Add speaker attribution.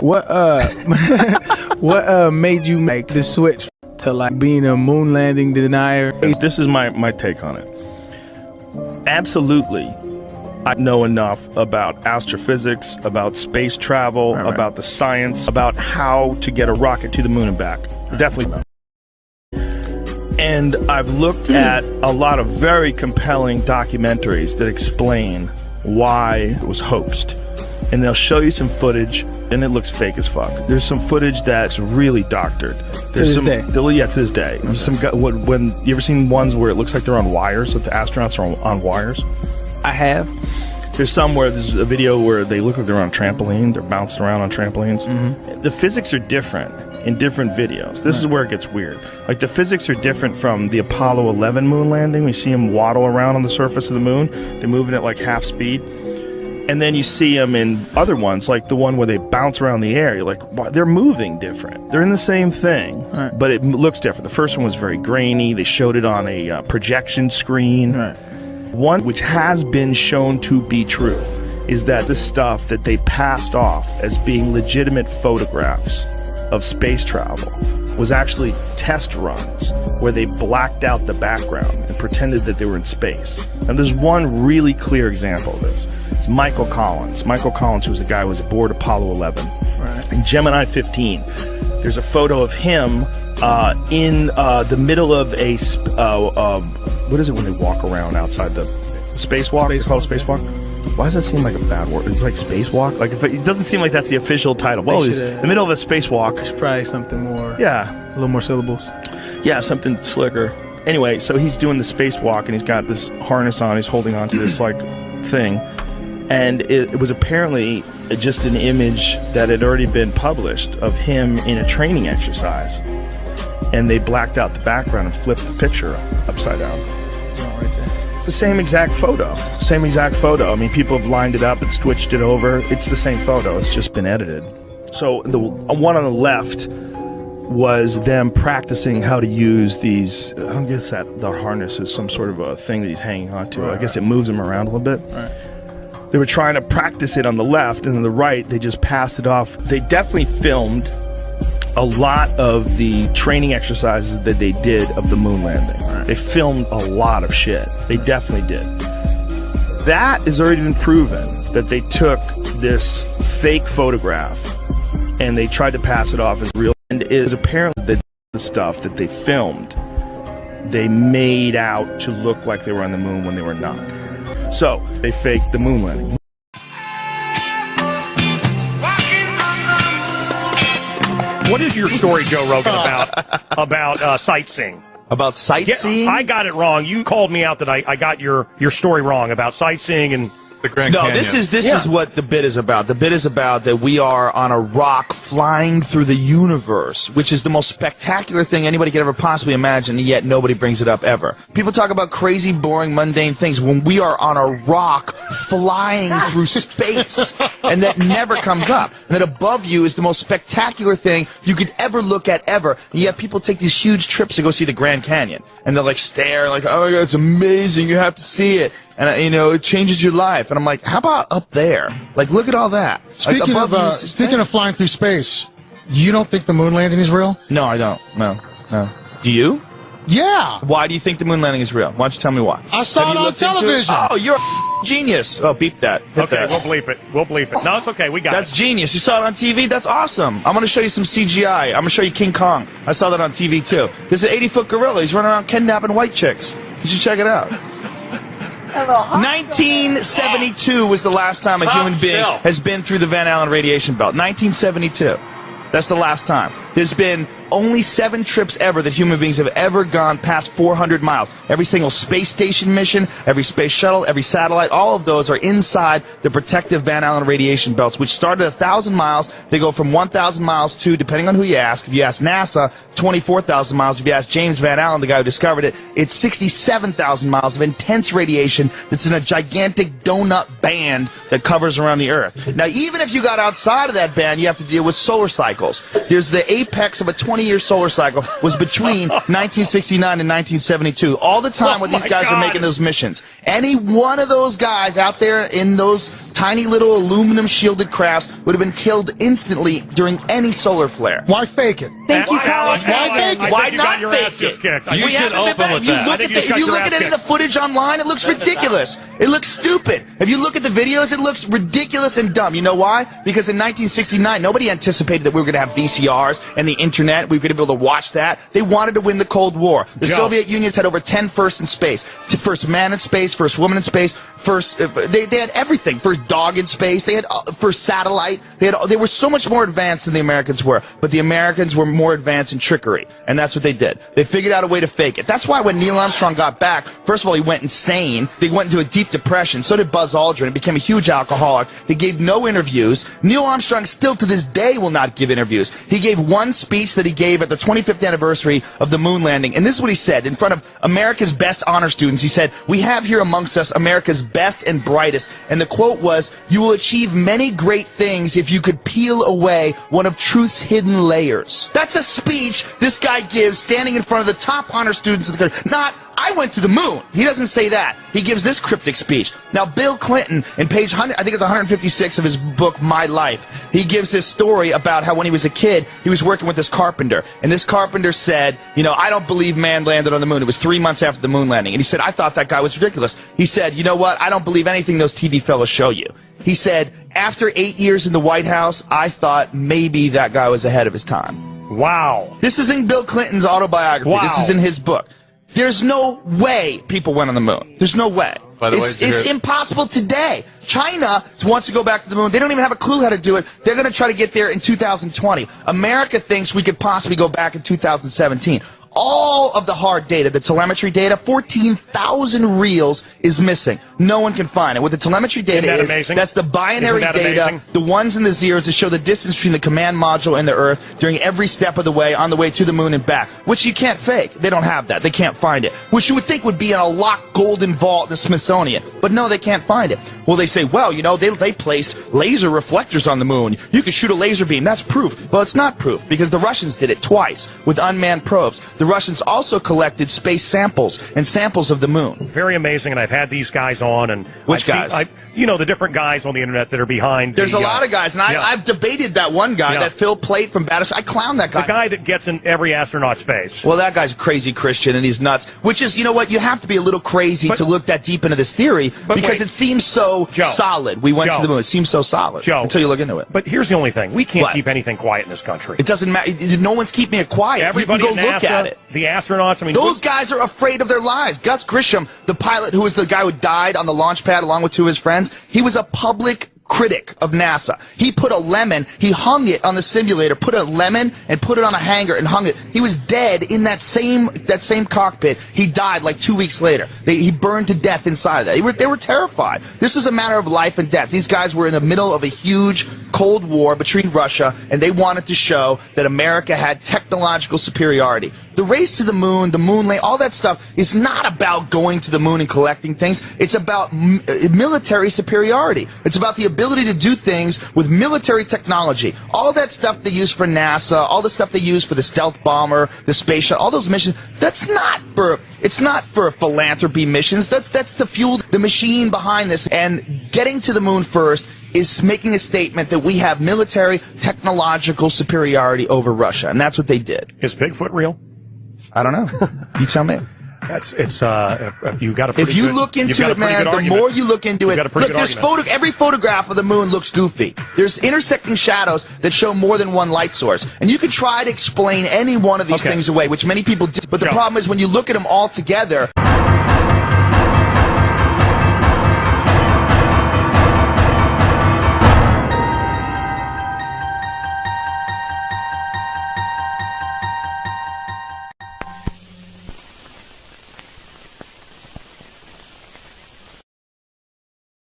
Speaker 1: What what made you make the switch to like being a moon landing denier?
Speaker 2: This is my take on it. Absolutely, I know enough about astrophysics, about space travel, about the science, about how to get a rocket to the moon and back. Definitely. And I've looked at a lot of very compelling documentaries that explain why it was hoaxed. And they'll show you some footage, and it looks fake as fuck. There's some footage that's really doctored. There's
Speaker 1: to this day?
Speaker 2: Yeah, to this day. Okay. Some when you ever seen ones where it looks like they're on wires, that the astronauts are on wires?
Speaker 1: I have.
Speaker 2: There's some where there's a video where they look like they're on a trampoline. They're bouncing around on trampolines. The physics are different in different videos. This is where it gets weird. Like, the physics are different from the Apollo 11 moon landing. We see them waddle around on the surface of the moon. They're moving at like half speed. And then you see them in other ones, like the one where they bounce around the air. You're like, wow, they're moving different. They're in the same thing, but it looks different. The first one was very grainy. They showed it on a projection screen. One which has been shown to be true is that the stuff that they passed off as being legitimate photographs of space travel was actually test runs where they blacked out the background and pretended that they were in space. And there's one really clear example of this. It's Michael Collins. Michael Collins, who was the guy who was aboard Apollo 11. In Gemini 15, there's a photo of him in the middle of a, what is it when they walk around outside the spacewalk? They call it spacewalk? Why does that seem like a bad word? It's like spacewalk? Like, if it doesn't seem like that's the official title. Well, he's in the middle of a spacewalk.
Speaker 1: It's probably something more.
Speaker 2: Yeah.
Speaker 1: A little more syllables.
Speaker 2: Yeah, something slicker. Anyway, so he's doing the spacewalk, and he's got this harness on. He's holding on to this, like, thing. And it was apparently just an image that had already been published of him in a training exercise. And they blacked out the background and flipped the picture upside down. It's the same exact photo. Same exact photo. I mean, people have lined it up and switched it over. It's the same photo. It's just been edited. So the one on the left was them practicing how to use these. I don't guess that the harness is some sort of a thing that he's hanging on to. I guess it moves him around a little bit. They were trying to practice it on the left, and on the right, they just passed it off. They definitely filmed a lot of the training exercises that they did of the moon landing. They filmed a lot of shit. They definitely did. That has already been proven, that they took this fake photograph and they tried to pass it off as real. And it is apparently that the stuff that they filmed, they made out to look like they were on the moon when they were not. So they faked the moon landing.
Speaker 3: What is your story, Joe Rogan, about sightseeing?
Speaker 4: About sightseeing?
Speaker 3: Yeah, I got it wrong. You called me out that I got your story wrong about sightseeing and
Speaker 4: the Grand Canyon. This is what the bit is about. The bit is about that we are on a rock flying through the universe, which is the most spectacular thing anybody could ever possibly imagine, and yet nobody brings it up ever. People talk about crazy, boring, mundane things when we are on a rock flying through space, and that never comes up. And that above you is the most spectacular thing you could ever look at ever, and yet people take these huge trips to go see the Grand Canyon, and they'll like stare like, oh my God, it's amazing, you have to see it. And, you know, it changes your life. And I'm like, how about up there? Like, look at all that.
Speaker 5: Speaking of flying through space, you don't think the moon landing is real?
Speaker 4: No, I don't. No. Do you?
Speaker 5: Yeah.
Speaker 4: Why do you think the moon landing is real? Why don't you tell me why?
Speaker 5: I saw it on television.
Speaker 4: Oh, you're a genius. Oh, beep that.
Speaker 3: Okay, we'll bleep it. We'll bleep it. No, it's okay. We got it.
Speaker 4: That's genius. You saw it on TV? That's awesome. I'm going to show you some CGI. I'm going to show you King Kong. I saw that on TV, too. There's an 80-foot gorilla. He's running around kidnapping white chicks. You should check it out. 1972 was the last time a human being has been through the Van Allen radiation belt. 1972. That's the last time. There's been only 7 trips ever that human beings have ever gone past 400 miles. Every single space station mission, every space shuttle, every satellite, all of those are inside the protective Van Allen radiation belts, which start at 1,000 miles. They go from 1,000 miles to, depending on who you ask, if you ask NASA, 24,000 miles. If you ask James Van Allen, the guy who discovered it, it's 67,000 miles of intense radiation that's in a gigantic donut band that covers around the Earth. Now, even if you got outside of that band, you have to deal with solar cycles. There's the apex of a 20-year solar cycle was between 1969 and 1972. All the time when these guys are making those missions. Any one of those guys out there in those tiny little aluminum shielded crafts would have been killed instantly during any solar flare.
Speaker 5: Why fake it?
Speaker 6: Thank you, Carl.
Speaker 4: Why not fake it?
Speaker 3: You
Speaker 4: should
Speaker 3: open with that.
Speaker 4: If you look at any of the footage online, it looks ridiculous. It looks stupid. If you look at the videos, it looks ridiculous and dumb. You know why? Because in 1969, nobody anticipated that we were going to have VCRs and the internet. We were going to be able to watch that. They wanted to win the Cold War. The Soviet Union's had over 10 firsts in space. First man in space, first woman in space, first they had everything. First dog in space. They had first satellite. They were so much more advanced than the Americans were. But the Americans were more advanced in trickery, and that's what they did. They figured out a way to fake it. That's why when Neil Armstrong got back, first of all, he went insane. They went into a deep depression. So did Buzz Aldrin. He became a huge alcoholic. He gave no interviews. Neil Armstrong still to this day will not give interviews. He gave one speech that he gave at the 25th anniversary of the moon landing, and this is what he said in front of America's best honor students. He said, "We have here amongst us America's best and brightest." And the quote was, "You will achieve many great things if you could peel away one of truth's hidden layers." That's a speech this guy gives standing in front of the top honor students of the country. Not, "I went to the moon." He doesn't say that. He gives this cryptic speech. Now, Bill Clinton, in page 100, I think it's 156 of his book, My Life, he gives this story about how when he was a kid, he was working with this carpenter. And this carpenter said, "You know, I don't believe man landed on the moon." It was 3 months after the moon landing. And he said, "I thought that guy was ridiculous." He said, "You know what? I don't believe anything those TV fellows show you." He said, "After 8 years in the White House, I thought maybe that guy was ahead of his time."
Speaker 3: Wow.
Speaker 4: This is in Bill Clinton's autobiography.
Speaker 3: Wow.
Speaker 4: This is in his book. There's no way people went on the moon. There's no way.
Speaker 7: By the way,
Speaker 4: it's impossible today. China wants to go back to the moon. They don't even have a clue how to do it. They're going to try to get there in 2020. America thinks we could possibly go back in 2017. All of the hard data, the telemetry data, 14,000 reels is missing. No one can find it. What the telemetry data is, that's the binary data, the ones and the zeros that show the distance between the command module and the Earth during every step of the way on the way to the moon and back, which you can't fake. They don't have that. They can't find it. Which you would think would be in a locked golden vault in the Smithsonian. But no, they can't find it. Well, they say, well, you know, they placed laser reflectors on the moon. You could shoot a laser beam. That's proof. Well, it's not proof because the Russians did it twice with unmanned probes. The Russians also collected space samples and samples of the moon.
Speaker 3: Very amazing, and I've had these guys on. And
Speaker 4: which guys?
Speaker 3: You know, the different guys on the internet that are behind.
Speaker 4: There's a lot of guys, and I've debated that one guy, that Phil Plait from Battleship. I clown that guy.
Speaker 3: The guy that gets in every astronaut's face.
Speaker 4: Well, that guy's a crazy Christian, and he's nuts. Which is, you know what, you have to be a little crazy to look that deep into this theory, because it seems so solid. We went to the moon. It seems so solid until you look into it.
Speaker 3: But here's the only thing. We can't keep anything quiet in this country.
Speaker 4: It doesn't matter. No one's keeping it quiet.
Speaker 3: Everybody
Speaker 4: you can go look at it.
Speaker 3: The astronauts, I mean,
Speaker 4: those guys are afraid of their lives. Gus Grisham, the pilot who was the guy who died on the launch pad along with two of his friends, he was a public critic of NASA. He put a lemon, he hung it on the simulator, put a lemon and put it on a hanger and hung it. He was dead in that same cockpit. He died like 2 weeks later. He burned to death inside of that. They were terrified. This is a matter of life and death. These guys were in the middle of a huge Cold War between Russia, and they wanted to show that America had technological superiority. The race to the moon landing, all that stuff is not about going to the moon and collecting things. It's about military superiority. It's about the ability to do things with military technology. All that stuff they use for NASA, all the stuff they use for the stealth bomber, the space shuttle, all those missions, it's not for philanthropy missions. That's to fuel the machine behind this. And getting to the moon first is making a statement that we have military technological superiority over Russia, and that's what they did.
Speaker 3: Is Bigfoot real?
Speaker 4: I don't know. You tell me.
Speaker 3: You've got a pretty
Speaker 4: If you look into it, man, the more you look into it, look, every photograph of the moon looks goofy. There's intersecting shadows that show more than one light source. And you can try to explain any one of these things away, which many people do. But the problem is when you look at them all together,